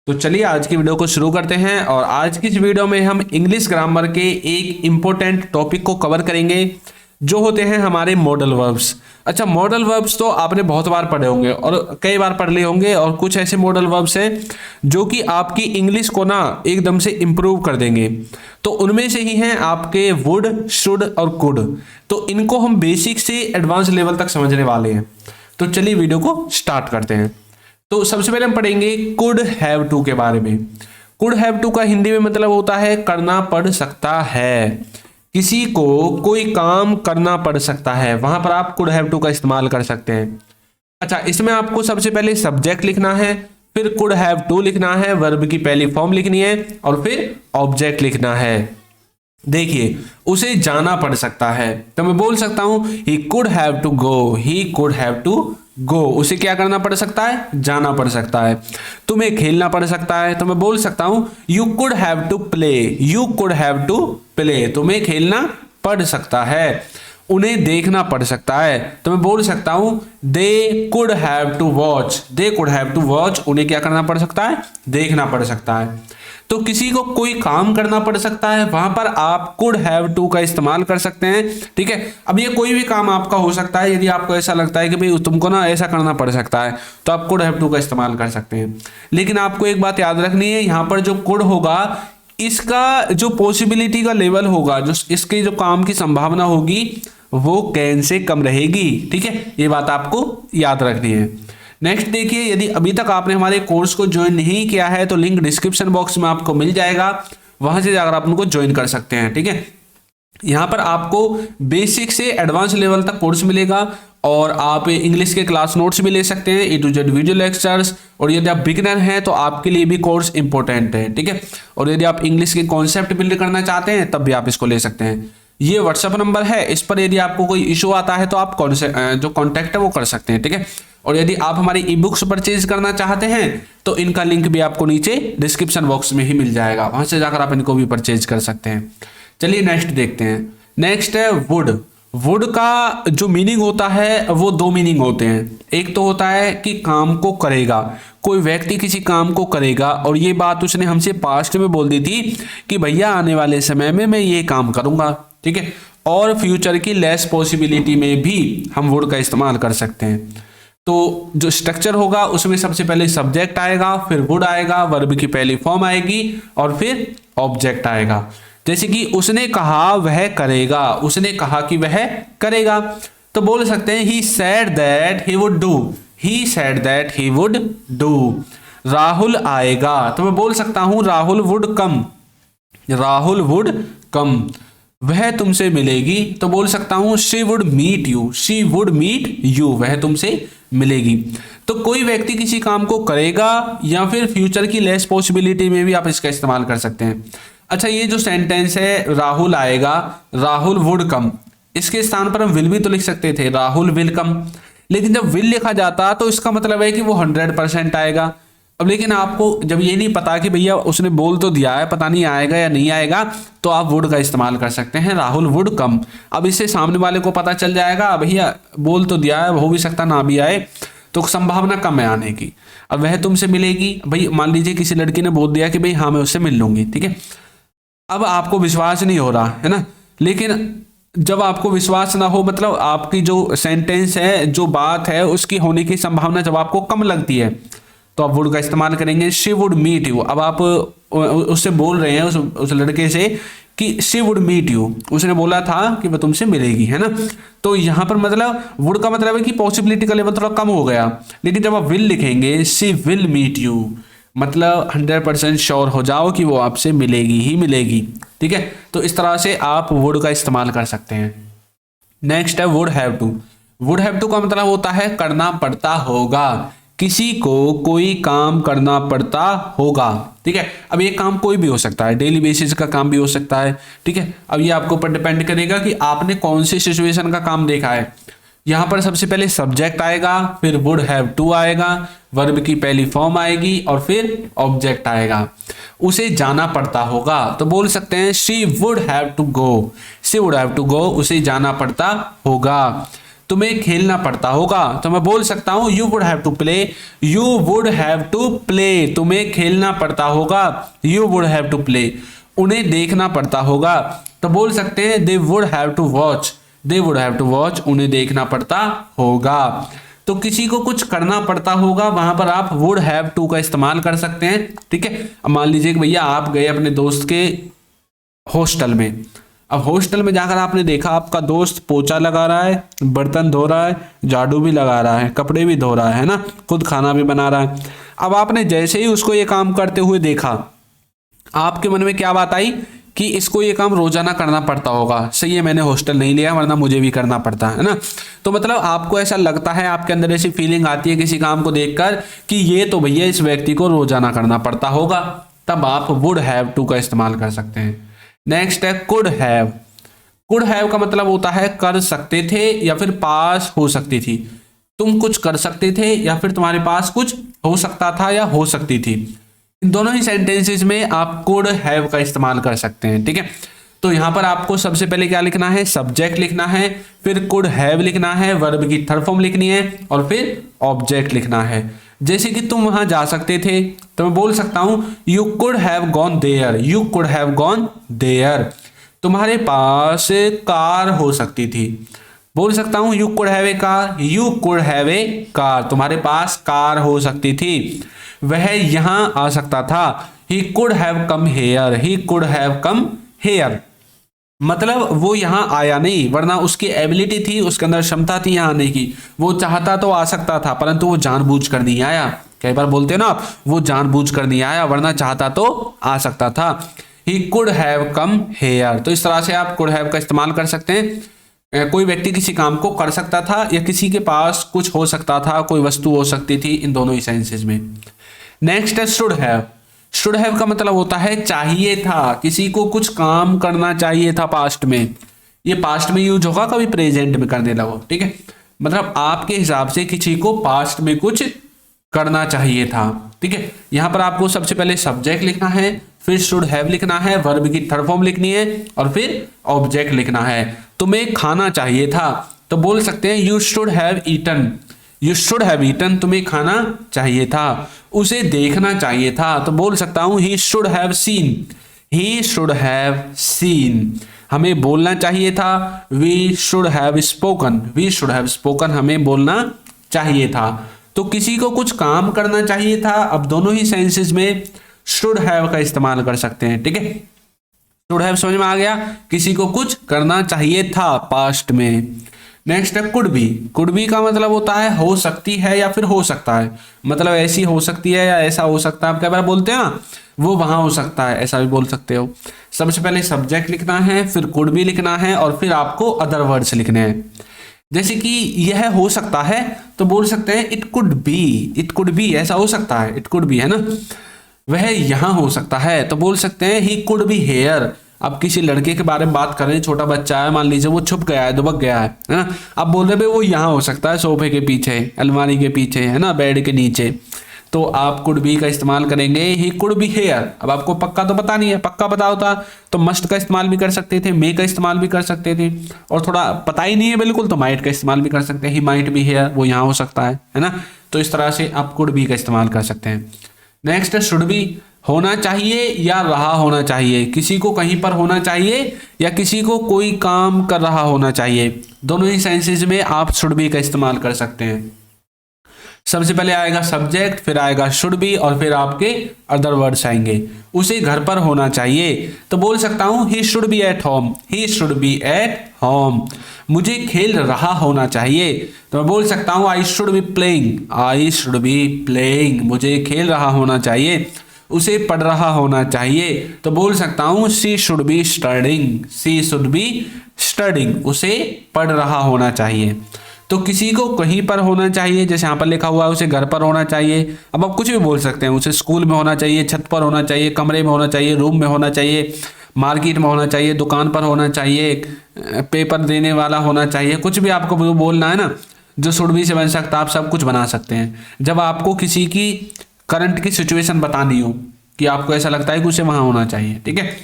तो चलिए आज की वीडियो को शुरू करते हैं और आज की इस वीडियो में हम इंग्लिश ग्रामर के एक इम्पोर्टेंट टॉपिक को कवर करेंगे जो होते हैं हमारे मॉडल वर्ब्स। अच्छा, मॉडल वर्ब्स तो आपने बहुत बार पढ़े होंगे और कई बार पढ़ लिए होंगे और कुछ ऐसे मॉडल वर्ब्स हैं जो कि आपकी इंग्लिश को ना एकदम से इम्प्रूव कर देंगे। तो उनमें से ही हैं आपके वुड, शुड और कुड। तो इनको हम बेसिक से एडवांस लेवल तक समझने वाले हैं। तो चलिए वीडियो को स्टार्ट करते हैं। तो सबसे पहले हम पढ़ेंगे कुड हैव टू के बारे में। कुड हैव टू का हिंदी में मतलब होता है करना पड़ सकता है। किसी को कोई काम करना पड़ सकता है, वहां पर आप कुड हैव टू का इस्तेमाल कर सकते हैं। अच्छा, इसमें आपको सबसे पहले सब्जेक्ट लिखना है, फिर कुड हैव टू लिखना है, वर्ब की पहली फॉर्म लिखनी है और फिर ऑब्जेक्ट लिखना है। देखिए, उसे जाना पड़ सकता है तो मैं बोल सकता हूं he could have to go, he could have to go. उसे क्या करना पड़ सकता है? जाना पड़ सकता है। तुम्हें खेलना पड़ सकता है तो मैं बोल सकता हूं you could have to play, you could have to play. तुम्हें खेलना पड़ सकता है। उन्हें देखना पड़ सकता है तो मैं बोल सकता हूं they could have to watch, they could have to watch. उन्हें क्या करना पड़ सकता है? देखना पड़ सकता है। तो किसी को कोई काम करना पड़ सकता है, वहां पर आप कुड हैव टू का इस्तेमाल कर सकते हैं। ठीक है, अब ये कोई भी काम आपका हो सकता है। यदि आपको ऐसा लगता है कि भाई तुमको ना ऐसा करना पड़ सकता है तो आप कुड हैव टू का इस्तेमाल कर सकते हैं। लेकिन आपको एक बात याद रखनी है, यहाँ पर जो कुड होगा इसका जो पॉसिबिलिटी का लेवल होगा, जो इसके जो काम की संभावना होगी वो कैन से कम रहेगी। ठीक है, ये बात आपको याद रखनी है। नेक्स्ट देखिए, यदि अभी तक आपने हमारे कोर्स को ज्वाइन नहीं किया है तो लिंक डिस्क्रिप्शन बॉक्स में आपको मिल जाएगा, वहां से जाकर आप उनको ज्वाइन कर सकते हैं। ठीक है, यहाँ पर आपको बेसिक से एडवांस लेवल तक कोर्स मिलेगा और आप इंग्लिश के क्लास नोट्स भी ले सकते हैं, A to Z video lectures. और यदि आप बिगिनर हैं तो आपके लिए भी कोर्स इंपॉर्टेंट है। ठीक है, और यदि आप इंग्लिश के कॉन्सेप्ट बिल्ड करना चाहते हैं तब भी आप इसको ले सकते हैं। ये व्हाट्सएप नंबर है, इस पर यदि आपको कोई इशू आता है तो आप जो कॉन्टैक्ट है वो कर सकते हैं। ठीक है, और यदि आप हमारी ई बुक्स परचेज करना चाहते हैं तो इनका लिंक भी आपको नीचे डिस्क्रिप्शन बॉक्स में ही मिल जाएगा, वहां से जाकर आप इनको भी परचेज कर सकते हैं। चलिए नेक्स्ट देखते हैं। नेक्स्ट है वुड। वुड का जो मीनिंग होता है वो दो मीनिंग होते हैं। एक तो होता है कि काम को करेगा, कोई व्यक्ति किसी काम को करेगा और ये बात उसने हमसे पास्ट में बोल दी थी कि भैया आने वाले समय में मैं ये काम करूंगा। ठीक है, और फ्यूचर की लेस पॉसिबिलिटी में भी हम वुड का इस्तेमाल कर सकते हैं। तो जो स्ट्रक्चर होगा उसमें सबसे पहले सब्जेक्ट आएगा, फिर वुड आएगा, वर्ब की पहली फॉर्म आएगी और फिर ऑब्जेक्ट आएगा। जैसे कि उसने कहा वह करेगा, उसने कहा कि वह करेगा तो बोल सकते हैं he said that he would do, he said that he would do. Rahul आएगा तो मैं बोल सकता हूं Rahul would come, Rahul would come. वह तुमसे मिलेगी तो बोल सकता हूं she would meet you, she would meet you. वह तुमसे मिलेगी। तो कोई व्यक्ति किसी काम को करेगा या फिर फ्यूचर की लेस पॉसिबिलिटी में भी आप इसका इस्तेमाल कर सकते हैं। अच्छा, ये जो सेंटेंस है राहुल आएगा, राहुल वुड कम, इसके स्थान पर हम विल भी तो लिख सकते थे, राहुल विल कम। लेकिन जब विल लिखा जाता तो इसका मतलब है कि वो 100% आएगा। अब लेकिन आपको जब ये नहीं पता कि भैया उसने बोल तो दिया है, पता नहीं आएगा या नहीं आएगा, तो आप वुड का इस्तेमाल कर सकते हैं, राहुल वुड कम। अब इससे सामने वाले को पता चल जाएगा भैया बोल तो दिया है, हो भी सकता ना भी आए, तो संभावना कम है आने की। अब वह तुमसे मिलेगी, भाई मान लीजिए किसी लड़की ने बोल दिया कि भाई हाँ मैं उससे मिल लूंगी। ठीक है, अब आपको विश्वास नहीं हो रहा है ना, लेकिन जब आपको विश्वास ना हो मतलब आपकी जो सेंटेंस है, जो बात है, उसकी होने की संभावना जब आपको कम लगती है तो आप वुड का इस्तेमाल करेंगे। She would meet you. अब आप उससे बोल रहे हैं उस लड़के से कि शी वुड मीट यू, उसने बोला था कि वह तुमसे मिलेगी, है ना। तो यहाँ पर मतलब वुड का मतलब है कि पॉसिबिलिटी का लेवल थोड़ा कम हो गया। लेकिन जब आप विल लिखेंगे शी विल मीट यू, मतलब 100% श्योर हो जाओ कि वो आपसे मिलेगी ही मिलेगी। ठीक है, तो इस तरह से आप वुड का इस्तेमाल कर सकते हैं। नेक्स्ट है would have to. Would have to का मतलब होता है करना पड़ता होगा, किसी को कोई काम करना पड़ता होगा। ठीक है, अब ये काम कोई भी हो सकता है, डेली बेसिस का काम भी हो सकता है। ठीक है, अब ये आपके ऊपर डिपेंड करेगा कि आपने कौन सी सिचुएशन का काम देखा है। यहाँ पर सबसे पहले सब्जेक्ट आएगा, फिर वुड हैव टू आएगा, वर्ब की पहली फॉर्म आएगी और फिर ऑब्जेक्ट आएगा। उसे जाना पड़ता होगा तो बोल सकते हैं she would have to go, she would have to go, उसे जाना पड़ता होगा। तुम्हें खेलना पड़ता होगा। तो मैं बोल सकता हूं you would have to play, you would have to play, तुम्हें खेलना पड़ता होगा, you would have to play. उन्हें देखना पड़ता होगा, तो बोल सकते हैं they would have to watch, they would have to watch, उन्हें देखना पड़ता होगा। तो किसी को कुछ करना पड़ता होगा, वहां पर आप वुड हैव टू का इस्तेमाल कर सकते हैं। ठीक है, अब मान लीजिए कि भैया आप गए अपने दोस्त के हॉस्टल में। अब हॉस्टल में जाकर आपने देखा आपका दोस्त पोछा लगा रहा है, बर्तन धो रहा है, झाड़ू भी लगा रहा है, कपड़े भी धो रहा है ना, खुद खाना भी बना रहा है। अब आपने जैसे ही उसको ये काम करते हुए देखा, आपके मन में क्या बात आई कि इसको ये काम रोजाना करना पड़ता होगा। सही है, मैंने हॉस्टल नहीं लिया वरना मुझे भी करना पड़ता है ना। तो मतलब आपको ऐसा लगता है, आपके अंदर ऐसी फीलिंग आती है किसी काम को देखकर कि ये तो भैया इस व्यक्ति को रोजाना करना पड़ता होगा, तब आप वुड हैव टू का इस्तेमाल कर सकते हैं। नेक्स्ट है कुड हैव। कुड हैव का मतलब होता है कर सकते थे या फिर पास हो सकती थी। तुम कुछ कर सकते थे या फिर तुम्हारे पास कुछ हो सकता था या हो सकती थी। इन दोनों ही सेंटेंसेस में आप कुड हैव का इस्तेमाल कर सकते हैं। ठीक है, तो यहां पर आपको सबसे पहले क्या लिखना है, सब्जेक्ट लिखना है, फिर कुड हैव लिखना है, वर्ब की थर्ड फॉर्म लिखनी है और फिर ऑब्जेक्ट लिखना है। जैसे कि तुम वहां जा सकते थे तो मैं बोल सकता हूं you could have gone there, you could have gone there. तुम्हारे पास कार हो सकती थी, बोल सकता हूं you could have a car, you could have a car, तुम्हारे पास कार हो सकती थी। वह यहां आ सकता था, ही could have come here, he could have come here. मतलब वो यहां आया नहीं, वरना उसकी एबिलिटी थी, उसके अंदर क्षमता थी यहां आने की। वो चाहता तो आ सकता था, परंतु वो जानबूझकर नहीं आया। कई बार बोलते हैं ना आप, वो जानबूझकर नहीं आया, वरना चाहता तो आ सकता था। ही कुड हैव कम हेयर। तो इस तरह से आप कुड हैव का इस्तेमाल कर सकते हैं। कोई व्यक्ति किसी काम को कर सकता था या किसी के पास कुछ हो सकता था, कोई वस्तु हो सकती थी, इन दोनों ही सेंसेस में। नेक्स्ट है शुड हैव। शुड हैव का मतलब होता है चाहिए था, किसी को कुछ काम करना चाहिए था पास्ट में। ये पास्ट में यूज होगा, कभी प्रेजेंट में करने लगो। ठीक है, मतलब आपके हिसाब से किसी को पास्ट में कुछ करना चाहिए था। ठीक है, यहां पर आपको सबसे पहले सब्जेक्ट लिखना है, फिर शुड हैव लिखना है, वर्ब की थर्ड फॉर्म लिखनी है और फिर ऑब्जेक्ट लिखना है। तुम्हें खाना चाहिए था तो बोल सकते हैं you should have eaten, you should have eaten, तुम्हें खाना चाहिए था। उसे देखना चाहिए था तो बोल सकता हूं he should have seen, he should have seen. हमें बोलना चाहिए था, we should have spoken, we should have spoken, हमें बोलना चाहिए था। तो किसी को कुछ काम करना चाहिए था, अब दोनों ही सेंसेस में शुड हैव का इस्तेमाल कर सकते हैं। ठीक है, शुड हैव समझ में आ गया, किसी को कुछ करना चाहिए था पास्ट में। नेक्स्ट है कुड बी। कुड बी का मतलब होता है हो सकती है या फिर हो सकता है, मतलब ऐसी हो सकती है या ऐसा हो सकता है। आप कई बार बोलते हैं ना, वो वहां हो सकता है, ऐसा भी बोल सकते हो। सबसे पहले सब्जेक्ट लिखना है, फिर कुड बी लिखना है और फिर आपको अदर वर्ड्स लिखने हैं। जैसे कि यह हो सकता है तो बोल सकते हैं it could be, it could be, ऐसा हो सकता है, इट कुड बी, है ना। वह यहां हो सकता है तो बोल सकते हैं ही कुड बी हेयर। अब किसी लड़के के बारे में बात कर रहे हैं, छोटा बच्चा है, मान लीजिए वो छुप गया है, दुबक गया है ना। अब बोल रहे वो यहाँ हो सकता है, सोफे के पीछे, अलमारी के पीछे, है ना, बेड के नीचे। तो आप कुड बी का इस्तेमाल करेंगे, ही कुड बी हेयर। अब आपको पक्का तो पता नहीं है, पक्का पता होता तो मस्ट का इस्तेमाल भी कर सकते थे, मे का इस्तेमाल भी कर सकते थे, और थोड़ा पता ही नहीं है बिल्कुल तो माइट का इस्तेमाल भी कर सकते हैं, ही माइट बी हेयर, वो यहाँ हो सकता है ना। तो इस तरह से आप कुड बी का इस्तेमाल कर सकते हैं। नेक्स्ट शुड बी, होना चाहिए या रहा होना चाहिए, किसी को कहीं पर होना चाहिए या किसी को कोई काम कर रहा होना चाहिए। दोनों ही सेंसेस में आप शुड बी का इस्तेमाल कर सकते हैं। सबसे पहले आएगा सब्जेक्ट, फिर आएगा शुड बी और फिर आपके अदर वर्ड्स आएंगे। उसे घर पर होना चाहिए तो बोल सकता हूं he should be at home, he should be at home. मुझे खेल रहा होना चाहिए तो मैं बोल सकता हूं I should be playing, I should be playing, मुझे खेल रहा होना चाहिए। उसे पढ़ रहा होना चाहिए तो बोल सकता हूं she should be studying, she should be studying, उसे पढ़ रहा होना चाहिए। तो किसी को कहीं पर होना चाहिए, जैसे यहाँ पर लिखा हुआ है उसे घर पर होना चाहिए। अब आप कुछ भी बोल सकते हैं, उसे स्कूल में होना चाहिए, छत पर होना चाहिए, कमरे में होना चाहिए, रूम में होना चाहिए, मार्केट में होना चाहिए, दुकान पर होना चाहिए, पेपर देने वाला होना चाहिए। कुछ भी आपको बोलना है ना, जो शुड बी से बन सकता है, आप सब कुछ बना सकते हैं। जब आपको किसी की करंट की सिचुएशन बतानी हो कि आपको ऐसा लगता है कि उसे वहां होना चाहिए। ठीक है,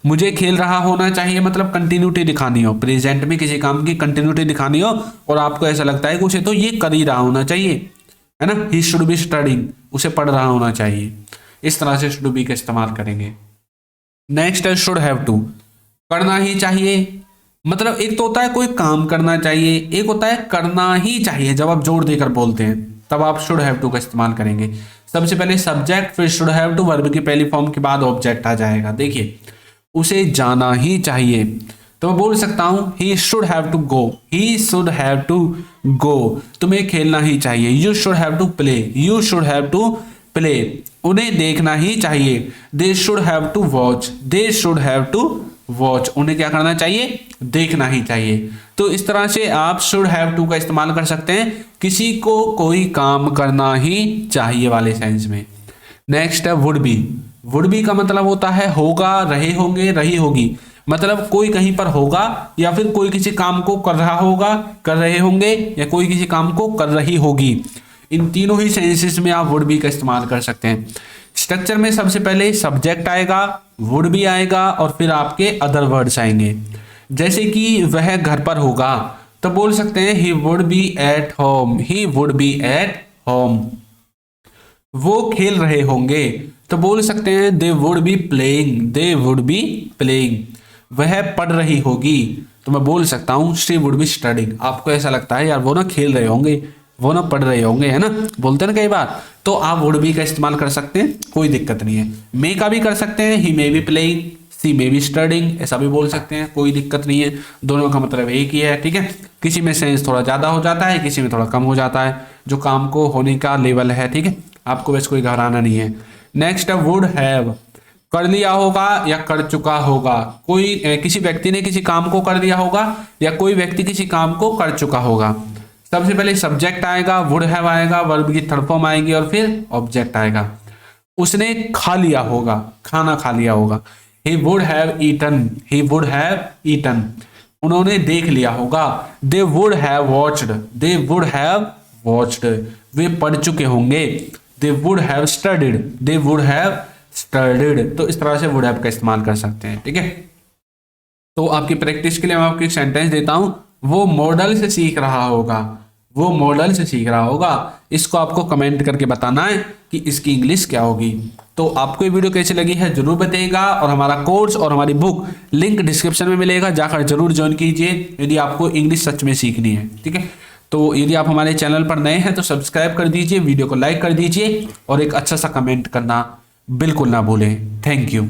मुझे खेल रहा होना चाहिए मतलब कंटिन्यूटी दिखानी हो, प्रेजेंट में किसी काम की कंटिन्यूटी दिखानी हो और आपको ऐसा लगता है कि उसे तो ये कर ही रहा होना चाहिए, है ना। ही शुड बी स्टडिंग, उसे पढ़ रहा होना चाहिए। इस तरह से शुड बी का इस्तेमाल करेंगे। नेक्स्ट है शुड हैव टू, करना ही चाहिए। मतलब एक तो होता है कोई काम करना चाहिए, एक होता है करना ही चाहिए। जब आप जोर देकर बोलते हैं तब आप शुड हैव टू का इस्तेमाल करेंगे। सबसे पहले सब्जेक्ट, फिर शुड हैव टू, वर्ब की पहली फॉर्म के बाद ऑब्जेक्ट आ जाएगा। देखिए उसे जाना ही चाहिए तो मैं बोल सकता हूं he should have to go, he should have to go. तुम्हें खेलना ही चाहिए, you should have to play, you should have to play. उन्हें देखना ही चाहिए, they should have to watch, they should have to watch. उन्हें क्या करना चाहिए, देखना ही चाहिए। तो इस तरह से आप शुड हैव टू का इस्तेमाल कर सकते हैं किसी को कोई काम करना ही चाहिए वाले सेंस में। नेक्स्ट है वुड बी। वुड बी का मतलब होता है होगा, रहे होंगे, रही होगी। मतलब कोई कहीं पर होगा या फिर कोई किसी काम को कर रहा होगा, कर रहे होंगे, या कोई किसी काम को कर रही होगी। इन तीनों ही सेंसेस में आप वुड बी का इस्तेमाल कर सकते हैं। स्ट्रक्चर में सबसे पहले सब्जेक्ट आएगा, वुड बी आएगा और फिर आपके अदर वर्ड्स आएंगे। जैसे कि वह घर पर होगा तो बोल सकते हैं he would be at home, he would be at home. वो खेल रहे होंगे तो बोल सकते हैं they would be playing, they would be playing. वह पढ़ रही होगी तो मैं बोल सकता हूँ शी वुड बी स्टडिंग। आपको ऐसा लगता है यार वो ना खेल रहे होंगे, वो ना पढ़ रहे होंगे, है ना, बोलते हैं ना कई बार, तो आप वुड बी का इस्तेमाल कर सकते हैं, कोई दिक्कत नहीं है। मे का भी कर सकते हैं, he may be playing, she may be studying, ऐसा भी बोल सकते हैं, कोई दिक्कत नहीं है। दोनों का मतलब एक ही है, ठीक है। किसी में सेंस थोड़ा ज़्यादा हो जाता है, किसी में थोड़ा कम हो जाता है, जो काम को होने का लेवल है, ठीक है। आपको वैसे कोई घबराना नहीं है। नेक्स्ट है वुड हैव, कर लिया होगा या कर चुका होगा। कोई किसी व्यक्ति ने किसी काम को कर दिया होगा या कोई व्यक्ति किसी काम को कर चुका होगा। सबसे पहले सब्जेक्ट आएगा, वुड हैव आएगा, वर्ब की थर्ड फॉर्म आएगी और फिर ऑब्जेक्ट आएगा। उसने खा लिया होगा, खाना खा लिया होगा। He would have eaten, he would have eaten. उन्होंने देख लिया होगा, they would have watched, they would have watched. वे पढ़ चुके होंगे, they would have studied, they would have studied. तो इस तरह से वुड हैव का इस्तेमाल कर सकते हैं, ठीक है। तो आपकी प्रैक्टिस के लिए मैं आपको एक सेंटेंस देता हूं, वो मॉडल से सीख रहा होगा, वो मॉडल से सीख रहा होगा। इसको आपको कमेंट करके बताना है कि इसकी इंग्लिश क्या होगी। तो आपको ये वीडियो कैसी लगी है जरूर बताइएगा, और हमारा कोर्स और हमारी बुक लिंक डिस्क्रिप्शन में मिलेगा, जाकर जरूर ज्वाइन कीजिए यदि आपको इंग्लिश सच में सीखनी है, ठीक है। तो यदि आप हमारे चैनल पर नए हैं तो सब्सक्राइब कर दीजिए, वीडियो को लाइक कर दीजिए और एक अच्छा सा कमेंट करना बिल्कुल ना भूलें। Thank you.